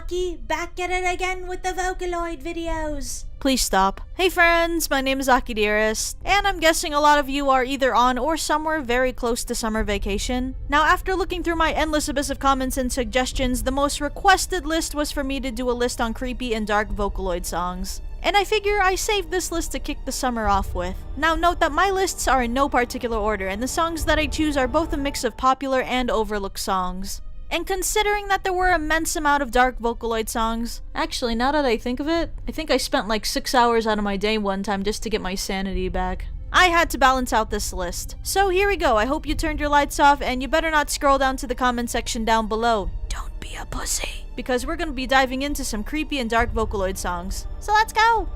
Aki, back at it again with the vocaloid videos. Please stop. Hey friends, my name is Aki Dearest, and I'm guessing a lot of you are either on or somewhere very close to summer vacation. Now, after looking through my endless abyss of comments and suggestions, the most requested list was for me to do a list on creepy and dark vocaloid songs. And I figure I saved this list to kick the summer off with. Now note that my lists are in no particular order, and the songs that I choose are both a mix of popular and overlooked songs. And considering that there were an immense amount of dark vocaloid songs, actually now that I think of it, I think I spent like 6 hours out of my day one time just to get my sanity back. I had to balance out this list. So here we go. I hope you turned your lights off, and you better not scroll down to the comment section down below. Don't be a pussy. Because we're gonna be diving into some creepy and dark vocaloid songs. So let's go!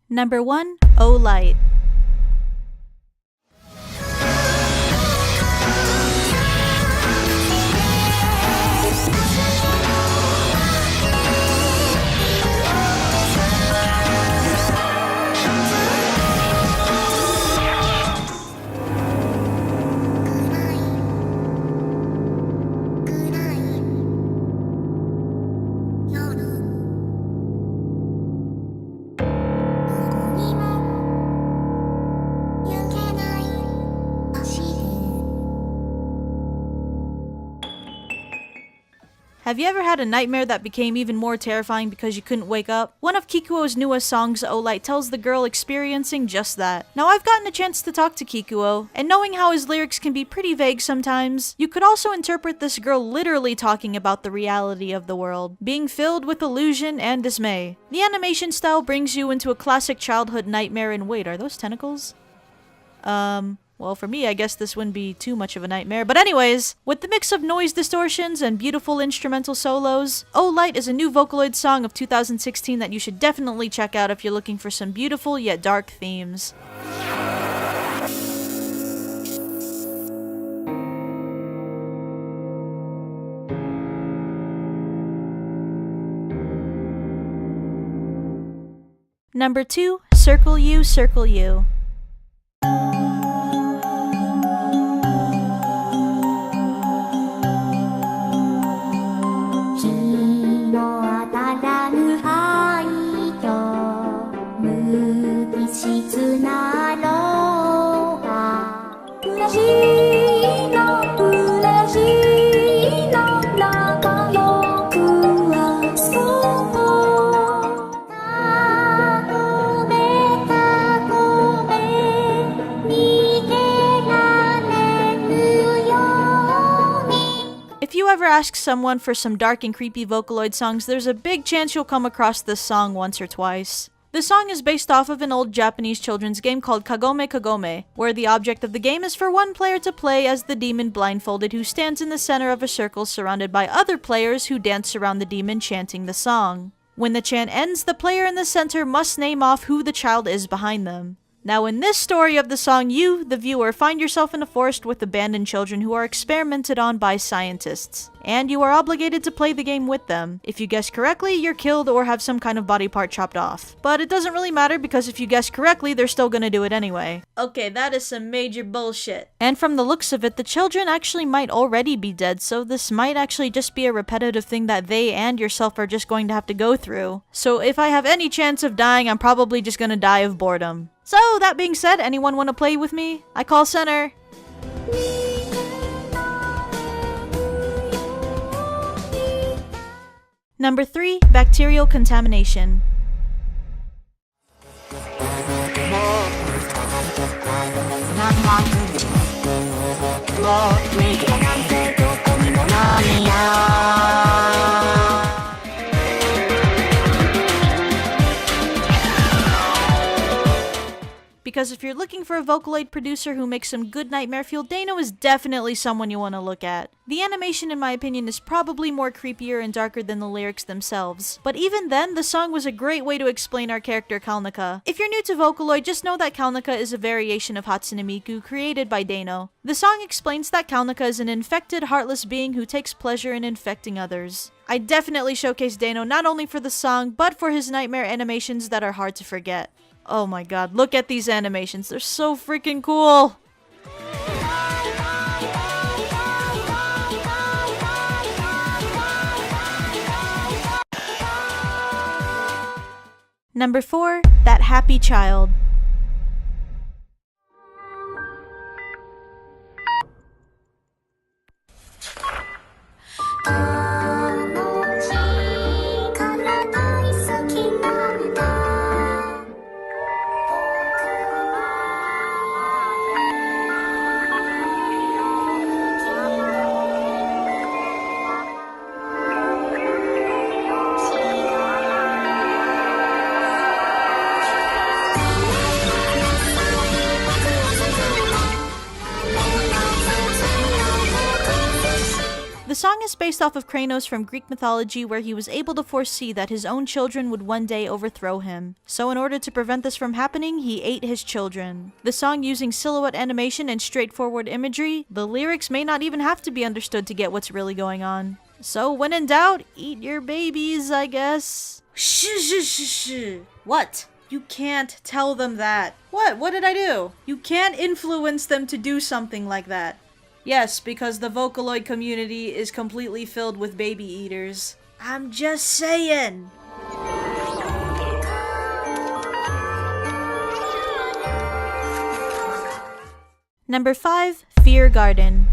Number 1, Oh Light. Have you ever had a nightmare that became even more terrifying because you couldn't wake up? One of Kikuo's newest songs, Oh Light, tells the girl experiencing just that. Now, I've gotten a chance to talk to Kikuo, and knowing how his lyrics can be pretty vague sometimes, you could also interpret this girl literally talking about the reality of the world, being filled with illusion and dismay. The animation style brings you into a classic childhood nightmare, and wait, are those tentacles? Well, for me, I guess this wouldn't be too much of a nightmare. But anyways, with the mix of noise distortions and beautiful instrumental solos, Oh Light is a new Vocaloid song of 2016 that you should definitely check out if you're looking for some beautiful yet dark themes. Number 2, Circle You, Circle You. If you ever ask someone for some dark and creepy Vocaloid songs, there's a big chance you'll come across this song once or twice. The song is based off of an old Japanese children's game called Kagome Kagome, where the object of the game is for one player to play as the demon blindfolded who stands in the center of a circle surrounded by other players who dance around the demon chanting the song. When the chant ends, the player in the center must name off who the child is behind them. Now in this story of the song, you, the viewer, find yourself in a forest with abandoned children who are experimented on by scientists, and you are obligated to play the game with them. If you guess correctly, you're killed or have some kind of body part chopped off. But it doesn't really matter because if you guess correctly, they're still gonna do it anyway. Okay, that is some major bullshit. And from the looks of it, the children actually might already be dead, so this might actually just be a repetitive thing that they and yourself are just going to have to go through. So if I have any chance of dying, I'm probably just gonna die of boredom. So, that being said, anyone want to play with me? I call center. Number 3, bacterial contamination. Because if you're looking for a Vocaloid producer who makes some good nightmare feel, Dano is definitely someone you want to look at. The animation, in my opinion, is probably more creepier and darker than the lyrics themselves. But even then, the song was a great way to explain our character Kalnika. If you're new to Vocaloid, just know that Kalnika is a variation of Hatsune Miku created by Dano. The song explains that Kalnika is an infected, heartless being who takes pleasure in infecting others. I definitely showcase Dano not only for the song, but for his nightmare animations that are hard to forget. Oh my god, look at these animations, they're so freaking cool! Number 4, That Happy Child. The song is based off of Kranos from Greek mythology, where he was able to foresee that his own children would one day overthrow him. So in order to prevent this from happening, he ate his children. The song using silhouette animation and straightforward imagery, the lyrics may not even have to be understood to get what's really going on. So when in doubt, eat your babies, I guess. Shh. What? You can't tell them that. What? What did I do? You can't influence them to do something like that. Yes, because the vocaloid community is completely filled with baby eaters. I'm just saying. Number 5, Fear Garden.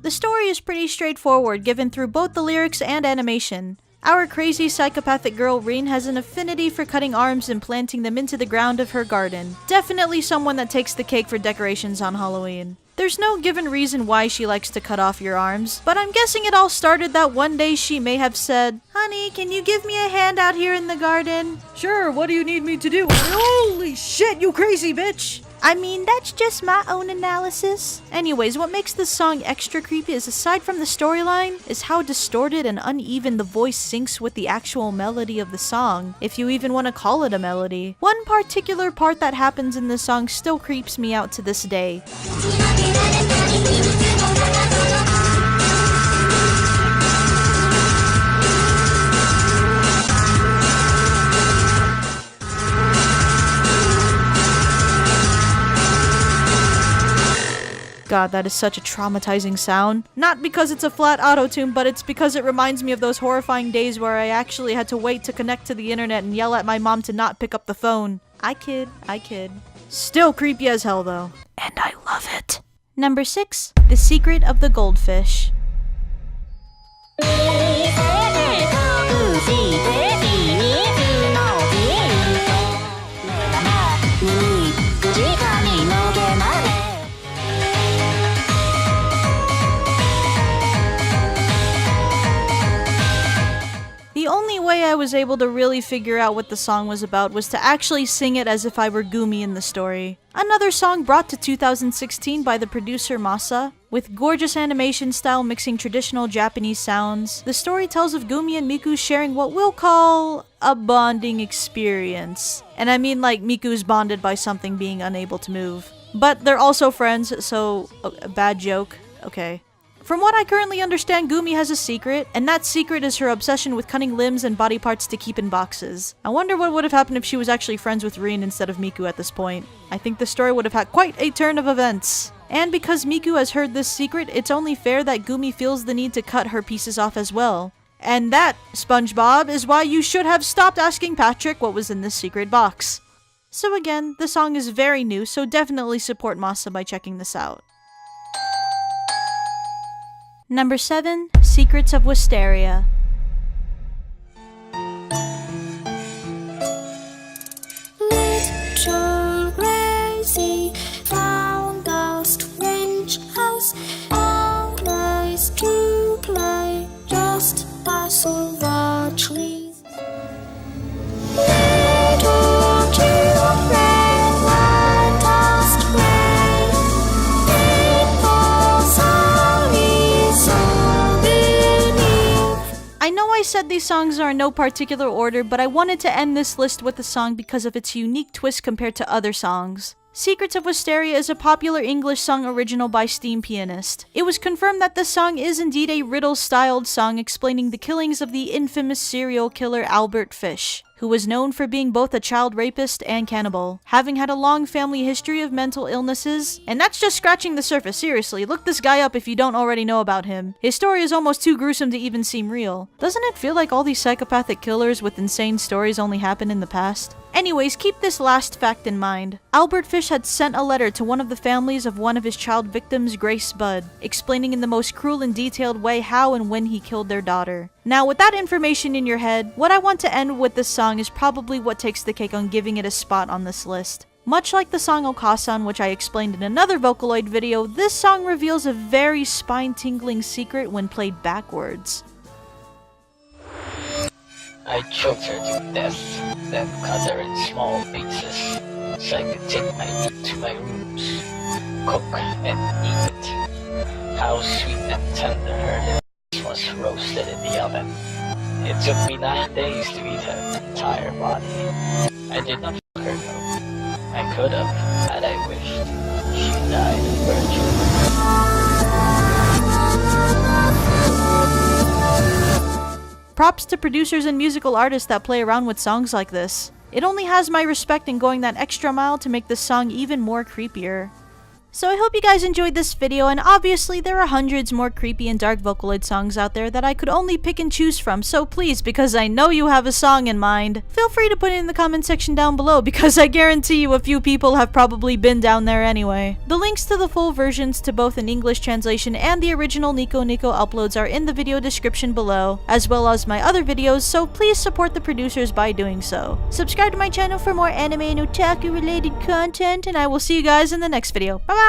The story is pretty straightforward, given through both the lyrics and animation. Our crazy psychopathic girl Rin has an affinity for cutting arms and planting them into the ground of her garden. Definitely someone that takes the cake for decorations on Halloween. There's no given reason why she likes to cut off your arms, but I'm guessing it all started that one day she may have said, "Honey, can you give me a hand out here in the garden?" "Sure, what do you need me to do?" "Holy shit, you crazy bitch!" I mean, that's just my own analysis. Anyways, what makes this song extra creepy is, aside from the storyline, is how distorted and uneven the voice syncs with the actual melody of the song, if you even want to call it a melody. One particular part that happens in this song still creeps me out to this day. God, that is such a traumatizing sound. Not because it's a flat auto-tune, but it's because it reminds me of those horrifying days where I actually had to wait to connect to the internet and yell at my mom to not pick up the phone. I kid. Still creepy as hell though. And I love it. Number 6, The Secret of the Goldfish. The only way I was able to really figure out what the song was about was to actually sing it as if I were Gumi in the story. Another song brought to 2016 by the producer Masa, with gorgeous animation style mixing traditional Japanese sounds. The story tells of Gumi and Miku sharing what we'll call a bonding experience. And I mean like Miku's bonded by something being unable to move. But they're also friends, so a bad joke. Okay. From what I currently understand, Gumi has a secret, and that secret is her obsession with cutting limbs and body parts to keep in boxes. I wonder what would have happened if she was actually friends with Rin instead of Miku at this point. I think the story would have had quite a turn of events. And because Miku has heard this secret, it's only fair that Gumi feels the need to cut her pieces off as well. And that, SpongeBob, is why you should have stopped asking Patrick what was in this secret box. So again, the song is very new, so definitely support Masa by checking this out. Number 7, Secrets of Wisteria. Little Gracie found a strange house, always to play just past the trees. Little children went astray. People sorry, so beneath. I know I said these songs are in no particular order, but I wanted to end this list with a song because of its unique twist compared to other songs. Secrets of Wisteria is a popular English song original by Steam Pianist. It was confirmed that this song is indeed a riddle-styled song explaining the killings of the infamous serial killer Albert Fish, who was known for being both a child rapist and cannibal, having had a long family history of mental illnesses. And that's just scratching the surface, seriously. Look this guy up if you don't already know about him. His story is almost too gruesome to even seem real. Doesn't it feel like all these psychopathic killers with insane stories only happen in the past? Anyways, keep this last fact in mind. Albert Fish had sent a letter to one of the families of one of his child victims, Grace Budd, explaining in the most cruel and detailed way how and when he killed their daughter. Now, with that information in your head, what I want to end with this song is probably what takes the cake on giving it a spot on this list. Much like the song Okasan, which I explained in another Vocaloid video, this song reveals a very spine-tingling secret when played backwards. I choked her to death, then cut her in small pieces, so I could take my meat to my rooms, cook and eat it. How sweet and tender her lips was roasted in the oven. It took me 9 days to eat her entire body. I did not fuck her though. I could have, had I wished. She died a virgin. Props to producers and musical artists that play around with songs like this. It only has my respect in going that extra mile to make this song even more creepier. So I hope you guys enjoyed this video, and obviously there are hundreds more creepy and dark Vocaloid songs out there that I could only pick and choose from, so please, because I know you have a song in mind, feel free to put it in the comment section down below, because I guarantee you a few people have probably been down there anyway. The links to the full versions to both an English translation and the original Nico Nico uploads are in the video description below, as well as my other videos, so please support the producers by doing so. Subscribe to my channel for more anime and otaku related content, and I will see you guys in the next video. Bye bye!